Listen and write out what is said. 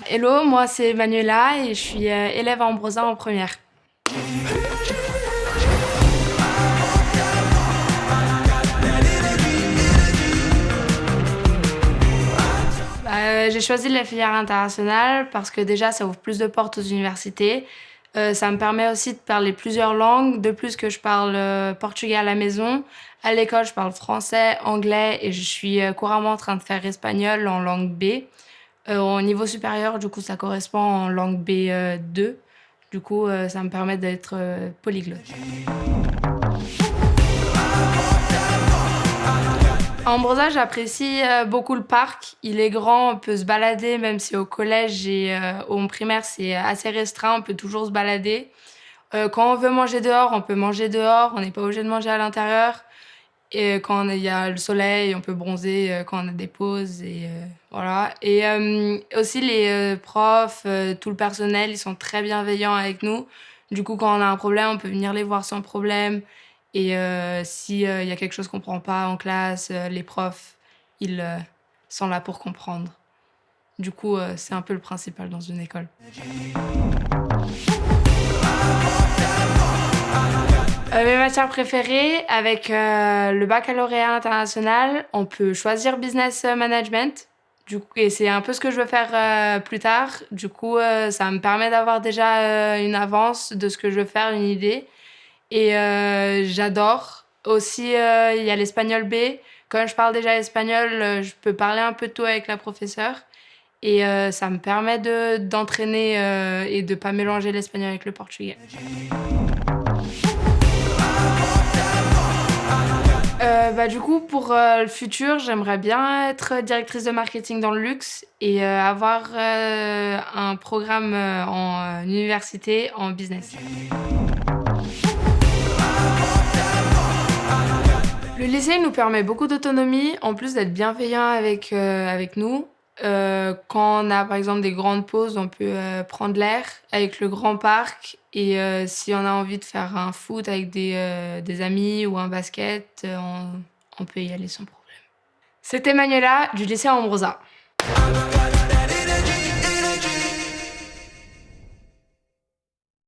Hello, moi c'est Manuela et je suis élève à Ambrosa en première. J'ai choisi la filière internationale parce que déjà ça ouvre plus de portes aux universités. Ça me permet aussi de parler plusieurs langues, de plus que je parle portugais à la maison. À l'école, je parle français, anglais et je suis couramment en train de faire espagnol en langue B. Au niveau supérieur, du coup, ça correspond en langue B2. Du coup, ça me permet d'être polyglotte. À Ambrosa, j'apprécie beaucoup le parc. Il est grand, on peut se balader, même si au collège et au primaire, c'est assez restreint, on peut toujours se balader. Quand on veut manger dehors, on peut manger dehors, on n'est pas obligé de manger à l'intérieur. Et quand il y a le soleil, on peut bronzer quand on a des pauses et voilà. Et aussi les profs, tout le personnel, ils sont très bienveillants avec nous. Du coup, quand on a un problème, on peut venir les voir sans problème. Et si il y a quelque chose qu'on comprend pas en classe, les profs, ils sont là pour comprendre. Du coup, c'est un peu le principal dans une école. Mes matières préférées, avec le baccalauréat international, on peut choisir business management. Du coup, et c'est un peu ce que je veux faire plus tard. Du coup, ça me permet d'avoir déjà une avance de ce que je veux faire, une idée. Et j'adore. Aussi, il y a l'espagnol B. Quand je parle déjà espagnol, je peux parler un peu de tout avec la professeure. Et ça me permet d'entraîner et de ne pas mélanger l'espagnol avec le portugais. Du coup, pour le futur, j'aimerais bien être directrice de marketing dans le luxe et avoir un programme en université en business. Le lycée nous permet beaucoup d'autonomie, en plus d'être bienveillant avec nous. Quand on a par exemple des grandes pauses, on peut prendre l'air avec le grand parc. Et si on a envie de faire un foot avec des amis ou un basket, on peut y aller sans problème. C'était Manuela du lycée Ambrosa.